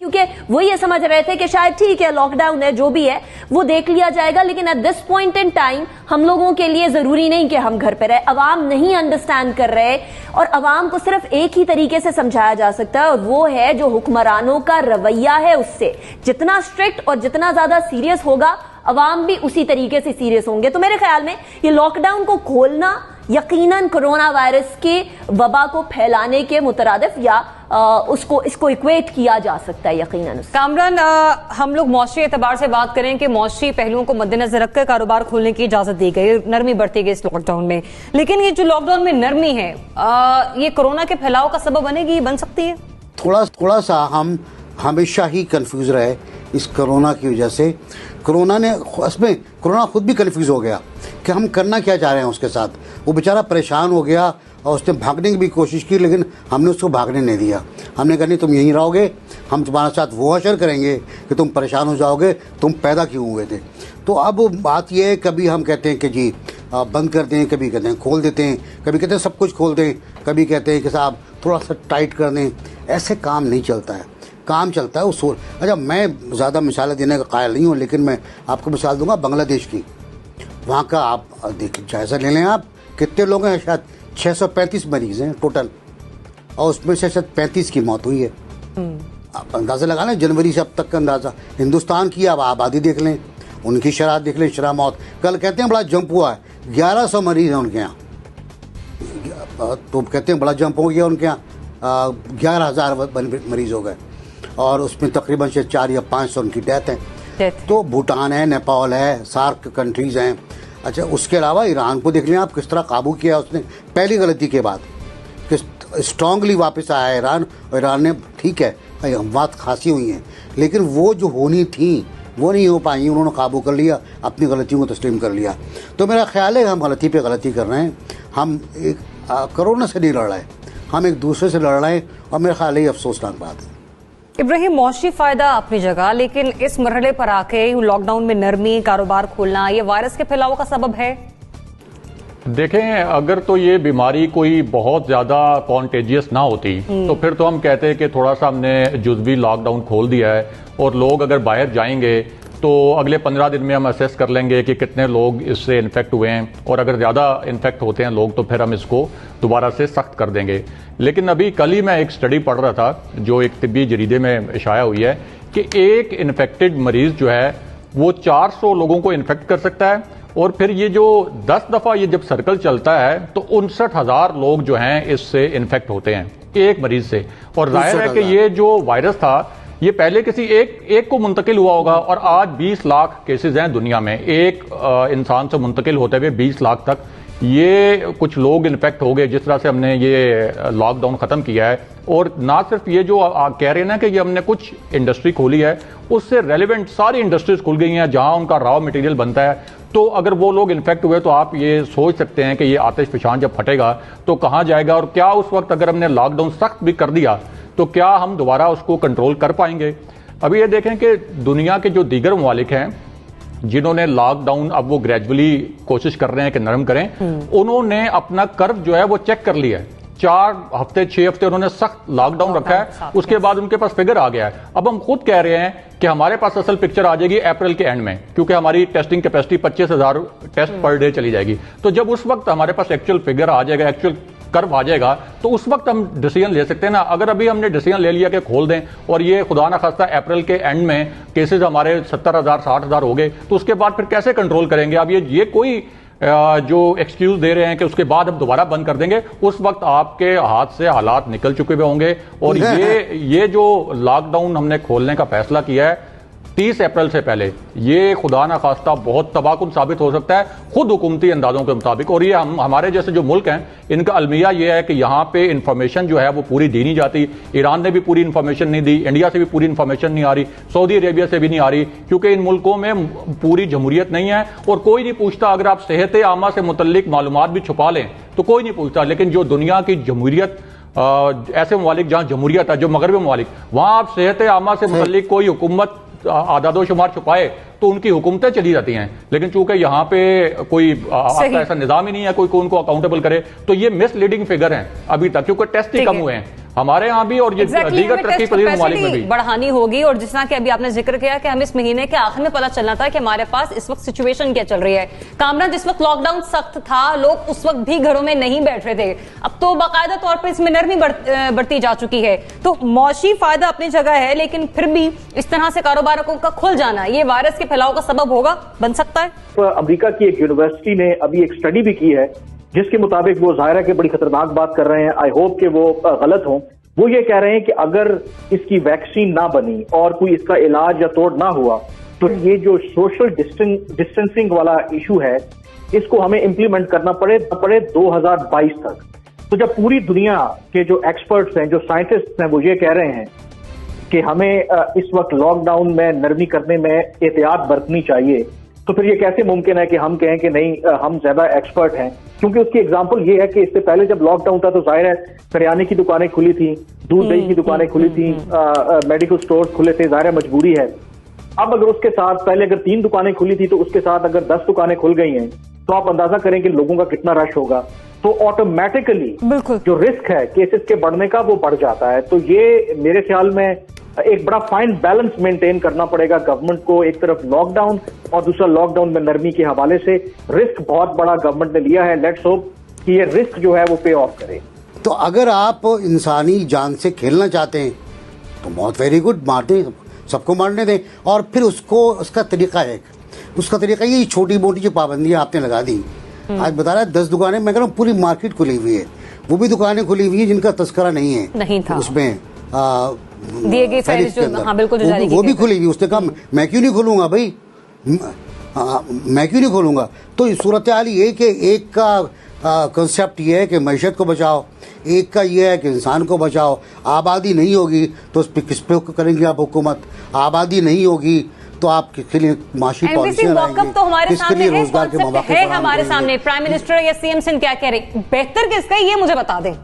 क्योंकि वो ये समझ रहे थे कि शायद ठीक है लॉकडाउन है, जो भी है वो देख लिया जाएगा, लेकिन at this point in time हम लोगों के लिए जरूरी नहीं कि हम घर पे रहे। अवाम नहीं अंडरस्टैंड कर रहे और अवाम को सिर्फ एक ही तरीके से समझाया जा सकता है और वो है जो हुक्मरानों का रवैया है उससे। जितना स्ट्रिक्ट और जितना ज्यादा सीरियस होगा अवाम भी उसी तरीके से सीरियस होंगे। तो मेरे ख्याल में ये लॉकडाउन को खोलना यकीनन कोरोना वायरस के वबा को फैलाने के मुतरादिफ या इसको इक्वेट किया जा सकता है यकीनन। कामरान, हम लोग मौसमी एतबार से बात करें कि मौसमी पहलुओं को मद्देनजर रखकर कारोबार खोलने की इजाजत दी गई, नरमी बरती गई इस लॉकडाउन में, लेकिन ये जो लॉकडाउन में नरमी है ये कोरोना के फैलाव का सबब बनेगी, बन सकती है? थोड़ा सा हम हमेशा ही कंफ्यूज रहे इस कोरोना की वजह से। कोरोना खुद भी कंफ्यूज हो गया कि हम करना क्या चाह रहे हैं उसके साथ। वो बेचारा परेशान हो गया और उसने भागने की भी कोशिश की, लेकिन हमने उसको भागने नहीं दिया। हमने कहा नहीं तुम यहीं रहोगे, हम तुम्हारे साथ वो हशर करेंगे कि तुम परेशान हो जाओगे, तुम पैदा क्यों हुए थे। तो अब बात यह है, कभी हम कहते हैं कि जी बंद कर दें, कभी कहते हैं खोल देते हैं, कभी कहते हैं सब कुछ खोल दें, कभी कहते हैं कि साहब थोड़ा सा टाइट कर दें। ऐसे काम नहीं चलता है, काम चलता है उसूल। अच्छा, मैं ज़्यादा मिसालें देने का कायल नहीं हूँ, लेकिन मैं आपको मिसाल दूंगा बांग्लादेश की। वहाँ का आप देखिए, जायज़ा ले लें आप, कितने लोग हैं, शायद 635 मरीज़ हैं टोटल, और उसमें से शायद 35 की मौत हुई है। आप अंदाज़ा लगा लें जनवरी से अब तक का अंदाज़ा। हिंदुस्तान की आप आबादी देख लें, उनकी शरह देख लें, शरह मौत। कल कहते हैं बड़ा जंप हुआ है, 1100 मरीज़ हैं उनके यहाँ, तो कहते हैं बड़ा जंप हो गया उनके यहाँ, 11,000 मरीज़ हो गए, और उसमें तकरीबन से 4 या 500 उनकी डेथ है। तो भूटान है, नेपाल है, सार्क कंट्रीज़ हैं। अच्छा, उसके अलावा ईरान को देख लें आप, किस तरह काबू किया उसने पहली गलती के बाद, किस स्ट्रांगली वापस आया ईरान, और ईरान ने ठीक है बात खासी हुई हैं, लेकिन वो जो होनी थी वो नहीं हो पाई, उन्होंने काबू कर लिया, अपनी गलतियों को तस्लीम कर लिया। तो मेरा ख्याल है हम गलती पे गलती कर रहे हैं। हम एक कोरोना से नहीं लड़ रहे, हम एक दूसरे से लड़ रहे हैं, और मेरा ख्याल है ये अफसोसनाक बात है। इब्राहिम, मौशी फायदा अपनी जगह, लेकिन इस मरहले पर आके लॉकडाउन में नरमी, कारोबार खोलना, ये वायरस के फैलाव का सबब है? देखें, अगर तो ये बीमारी कोई बहुत ज़्यादा कॉन्टेजियस ना होती तो फिर तो हम कहते हैं कि थोड़ा सा हमने जुज़वी लॉकडाउन खोल दिया है, और लोग अगर बाहर जाएंगे तो अगले 15 दिन में हम असेस कर लेंगे कि कितने लोग इससे इन्फेक्ट हुए हैं, और अगर ज़्यादा इन्फेक्ट होते हैं लोग तो फिर हम इसको दोबारा से सख्त कर देंगे। लेकिन अभी कल ही मैं एक स्टडी पढ़ रहा था जो एक तिब्बी जरीदे में इशाया हुई है कि एक इन्फेक्टेड मरीज़ जो है वो 400 लोगों को इन्फेक्ट कर सकता है, और फिर ये जो 10 दफ़ा ये जब सर्कल चलता है तो 59,000 लोग जो हैं इससे इन्फेक्ट होते हैं एक मरीज से। और जाहिर है कि ये जो वायरस था ये पहले किसी एक को मुंतकिल हुआ होगा, और आज 20 लाख केसेस हैं दुनिया में, एक इंसान से मुंतकिल होते हुए 20 लाख तक ये कुछ लोग इन्फेक्ट हो गए जिस तरह से हमने ये लॉकडाउन ख़त्म किया है। और ना सिर्फ ये जो कह रहे हैं ना कि ये हमने कुछ इंडस्ट्री खोली है, उससे रेलिवेंट सारी इंडस्ट्रीज खुल गई हैं जहां उनका रॉ मटेरियल बनता है। तो अगर वो लोग इन्फेक्ट हुए तो आप ये सोच सकते हैं कि ये आतिश फिशान जब फटेगा तो कहाँ जाएगा, और क्या उस वक्त अगर हमने लॉकडाउन सख्त भी कर दिया तो क्या हम दोबारा उसको कंट्रोल कर पाएंगे। अभी ये देखें कि दुनिया के जो दीगर ममालिक हैं जिन्होंने लॉकडाउन अब वो ग्रेजुअली कोशिश कर रहे हैं कि नरम करें, उन्होंने अपना कर्व जो है वो चेक कर लिया है। 4 हफ्ते 6 हफ्ते उन्होंने सख्त लॉकडाउन रखा है, उसके बाद उनके पास फिगर आ गया है। अब हम खुद कह रहे हैं कि हमारे पास असल पिक्चर आ जाएगी अप्रैल के एंड में, क्योंकि हमारी testing capacity 25,000 test per day चली जाएगी। तो जब उस वक्त हमारे पास एक्चुअल फिगर आ जाएगा, एक्चुअल कर्व आ जाएगा, तो उस वक्त हम डिसीजन ले सकते हैं ना। अगर अभी हमने डिसीजन ले लिया कि खोल दें और ये खुदा ना खास्ता अप्रैल के एंड में केसेस हमारे 70,000 60,000 हो गए, तो उसके बाद फिर कैसे कंट्रोल करेंगे। अब ये कोई जो एक्सक्यूज दे रहे हैं कि उसके बाद हम दोबारा बंद कर देंगे, उस वक्त आपके हाथ से हालात निकल चुके हुए होंगे। और ये जो लॉकडाउन हमने खोलने का फैसला किया है 30 अप्रैल से पहले, ये खुदा ना खास्ता बहुत तबाहकुन साबित हो सकता है खुद हुकूमती अंदाजों के मुताबिक। और ये हमारे जैसे जो मुल्क हैं इनका अलमिया ये है कि यहाँ पे इंफॉर्मेशन जो है वो पूरी दी नहीं जाती। ईरान ने भी पूरी इंफॉर्मेशन नहीं दी, इंडिया से भी पूरी इंफॉर्मेशन नहीं आ रही, सऊदी अरेबिया से भी नहीं आ रही, क्योंकि इन मुल्कों में पूरी जमहूरियत नहीं है और कोई नहीं पूछता। अगर आप सेहत आमा से मुतल्लिक मालूमात भी छुपा लें तो कोई नहीं पूछता। लेकिन जो दुनिया की जमहूरियत, ऐसे ममालिक जहाँ जमहूरियत है, जो मगरबी ममालिक, वहाँ आप सेहत आमा से मुतल्लिक कोई हुकूमत आदादो शुमार छुपाए तो उनकी हुकूमतें चली जाती हैं। लेकिन चूंकि यहाँ पे कोई आपका ऐसा निजाम ही नहीं है कोई उनको अकाउंटेबल करे, तो ये मिसलीडिंग फिगर हैं अभी तक, क्योंकि टेस्ट ही कम हुए हैं। हमारे यहाँ भी और ये दीगर तरक्की पजीर ममालिक में भी बढ़ानी होगी। और जिस तरह कि अभी आपने जिक्र किया कि हमें इस महीने के आखिर में पता चलना था कि हमारे पास इस वक्त सिचुएशन क्या चल रही है। कामरान, जिस वक्त लॉकडाउन सख्त था, लोग उस वक्त भी घरों में नहीं बैठ रहे थे, अब तो बाकायदा तौर पर इसमें नरमी बढ़ती जा चुकी है। तो मौशी फायदा अपनी जगह है, लेकिन फिर भी इस तरह से कारोबारों का खुल जाना ये वायरस के फैलाव का सबब होगा, बन सकता है। अमेरिका की एक यूनिवर्सिटी ने अभी एक स्टडी भी की है जिसके मुताबिक वो ज़ाहिर है कि बड़ी खतरनाक बात कर रहे हैं, आई होप कि वो गलत हों। वो ये कह रहे हैं कि अगर इसकी वैक्सीन ना बनी और कोई इसका इलाज या तोड़ ना हुआ तो ये जो सोशल डिस्टेंसिंग वाला इशू है इसको हमें इंप्लीमेंट करना पड़े 2022 तक। तो जब पूरी दुनिया के जो एक्सपर्ट्स हैं, जो साइंटिस्ट हैं, वो ये कह रहे हैं कि हमें इस वक्त लॉकडाउन में नरमी करने में एहतियात बरतनी चाहिए, तो फिर ये कैसे मुमकिन है कि हम कहें कि नहीं हम ज्यादा एक्सपर्ट हैं? क्योंकि उसकी एग्जांपल ये है कि इससे पहले जब लॉकडाउन था तो जाहिर है करियाने की दुकानें खुली थी, दूध दही की दुकानें खुली थी, मेडिकल स्टोर्स खुले थे, जाहिर है मजबूरी है। अब अगर उसके साथ पहले अगर 3 दुकानें खुली थी तो उसके साथ अगर 10 दुकानें खुल गई हैं तो आप अंदाजा करें कि लोगों का कितना रश होगा। तो ऑटोमेटिकली जो रिस्क है केसेस के बढ़ने का वो बढ़ जाता है। तो ये मेरे ख्याल में एक बड़ा फाइन बैलेंस मेंटेन करना पड़ेगा गवर्नमेंट को, एक तरफ लॉकडाउन और दूसरा लॉकडाउन में नरमी के हवाले से। रिस्क बहुत बड़ा गवर्नमेंट ने लिया है, लेट्स होप कि ये रिस्क जो है वो पे ऑफ करे। तो अगर आप इंसानी जान से खेलना चाहते हैं तो बहुत वेरी गुड, मार दें, सबको मारने दें। और फिर उसका तरीका है, उसका तरीका ये छोटी मोटी जो पाबंदियां आपने लगा दी, आज बता रहा है 10 दुकानें, मैं कह रहा हूँ पूरी मार्केट खुली हुई है, वो भी दुकानें खुली हुई है जिनका तस्करा नहीं था उसमें दिए गए हाँ, बिल्कुल वो भी खुली हुई। उसने कहा मैं क्यों नहीं खोलूंगा भाई, मैं क्यों नहीं खोलूंगा। तो इस सूरत हाल ये कि एक का कंसेप्ट ये है कि मैशत को बचाओ, एक का ये है कि इंसान को बचाओ। आबादी नहीं होगी तो उस पर किस पे करेंगे आप हुकूमत? आबादी नहीं होगी तो आप किसके लिए माशी पॉलिसियां लाएंगे, तो हमारे किसके लिए रोजगार के मौके है हमारे सामने। प्राइम मिनिस्टर या सीएम सिंध क्या कह रहे, बेहतर किसका ये मुझे बता दें।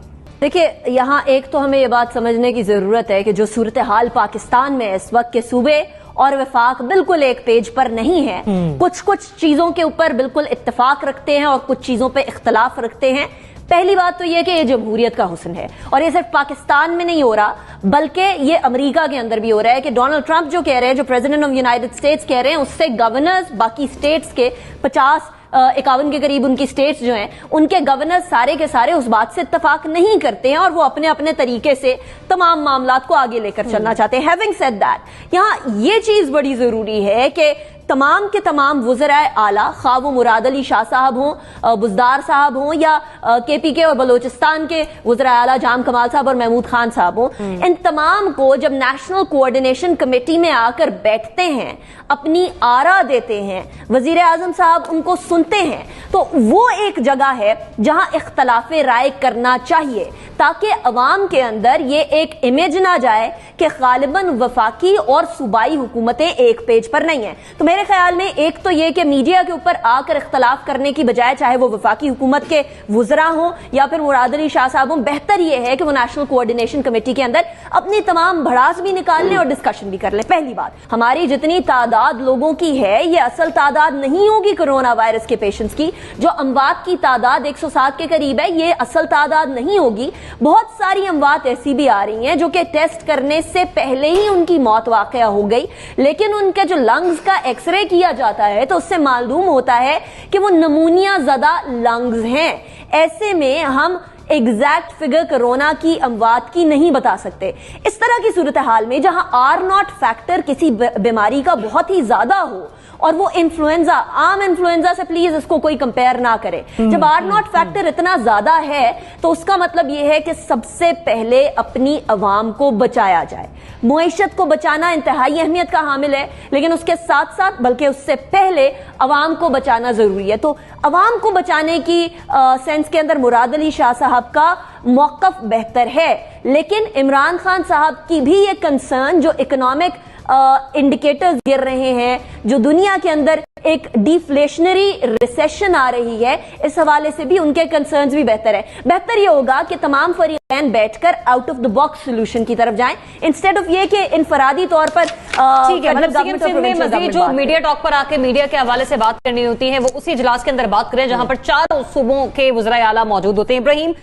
देखिए, यहाँ एक तो हमें ये बात समझने की जरूरत है कि जो सूरत हाल पाकिस्तान में इस वक्त के सूबे और वफाक बिल्कुल एक पेज पर नहीं है। कुछ कुछ चीजों के ऊपर बिल्कुल इत्तेफाक रखते हैं और कुछ चीजों पे इख्तलाफ रखते हैं। पहली बात तो ये कि ये जमहूरियत का हुस्न है और ये सिर्फ पाकिस्तान में नहीं हो रहा बल्कि ये अमेरिका के अंदर भी हो रहा है कि डोनाल्ड ट्रंप जो कह रहे हैं, जो प्रेसिडेंट ऑफ यूनाइटेड स्टेट्स कह रहे हैं, उससे गवर्नर्स बाकी स्टेट्स के 51 के करीब उनकी स्टेट्स जो हैं उनके गवर्नर सारे के सारे उस बात से इत्तेफाक नहीं करते हैं और वो अपने अपने तरीके से तमाम मामलात को आगे लेकर चलना चाहते हैं। हैविंग सेड दैट, यहाँ ये चीज बड़ी जरूरी है कि तमाम के तमाम वुज़राए आला, खा वो मुराद अली शाह साहब हों, बुज़दार साहब हों या KPK और बलोचिस्तान के वुज़राए आला जाम कमाल साहब और महमूद खान साहब हों, इन तमाम को जब नेशनल कोऑर्डिनेशन कमेटी में आकर बैठते हैं, अपनी आरा देते हैं, वजीर आजम साहब उनको सुनते हैं, तो वो एक जगह है जहां इख्तलाफे राय करना चाहिए ताकि अवाम के अंदर ये एक इमेज ना जाए कि गालिबन वफाकी और सूबाई हुकूमतें एक पेज पर नहीं है। तो मेरे ख्याल में एक तो ये कि मीडिया के ऊपर आकर इख्तलाफ करने की बजाय, चाहे वो वफाकी हुकूमत के वुज़रा हों या फिर मुराद अली शाह साहब हों, बेहतर ये है कि वो नेशनल कोऑर्डिनेशन कमेटी के अंदर अपनी तमाम भड़ास भी निकाल लें और डिस्कशन भी कर लें। पहली बात, हमारी जितनी तादाद लोगों की है ये असल तादाद नहीं होगी कोरोना वायरस के पेशेंट्स की। जो अमवात की तादाद 107 के करीब है ये असल तादाद नहीं होगी। बहुत सारी अमवात ऐसी भी आ रही हैं जो कि टेस्ट करने से पहले ही उनकी मौत वाकया हो गई, लेकिन उनके जो लंग्स का एक्सरे किया जाता है तो उससे मालूम होता है कि वो नमूनिया ज़दा लंग्स हैं। ऐसे में हम एग्जैक्ट फिगर कोरोना की अमवात की नहीं बता सकते। इस तरह की सूरत हाल में जहां R0 फैक्टर किसी बीमारी का बहुत ही ज्यादा हो और वो इन्फ्लुएंजा, आम इन्फ्लुएंजा से प्लीज इसको कोई कंपेयर ना करे। जब R0 फैक्टर इतना ज्यादा है तो उसका मतलब ये है कि सबसे पहले अपनी अवाम को बचाया जाए। मुईशत को बचाना इंतहाई अहमियत का हामिल है, लेकिन उसके साथ साथ बल्कि उससे पहले अवाम को बचाना जरूरी है। तो अवाम को बचाने की सेंस के अंदर मुराद अली शाह साहब का मौक़िफ़ बेहतर है, लेकिन इमरान खान साहब की भी ये कंसर्न, जो इकोनॉमिक इंडिकेटर्स गिर रहे हैं, जो दुनिया के अंदर एक डिफ्लेशनरी रिसेशन आ रही है, इस हवाले से भी उनके कंसर्न्स भी बेहतर है। बेहतर ये होगा कि तमाम फरीक़ैन बैठकर out of the box solution की तरफ जाएं, इंस्टेड ऑफ ये कि इनफरादी तौर पर ठीक है। मतलब जो मीडिया टॉक पर आके मीडिया के हवाले से बात करनी होती है वो उसी इजलास के अंदर बात करें जहां पर 4 सूबों के वज़राए आला मौजूद होते हैं। इब्राहिम,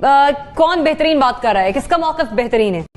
कौन बेहतरीन बात कर रहा है, किसका मौक़िफ़ बेहतरीन है?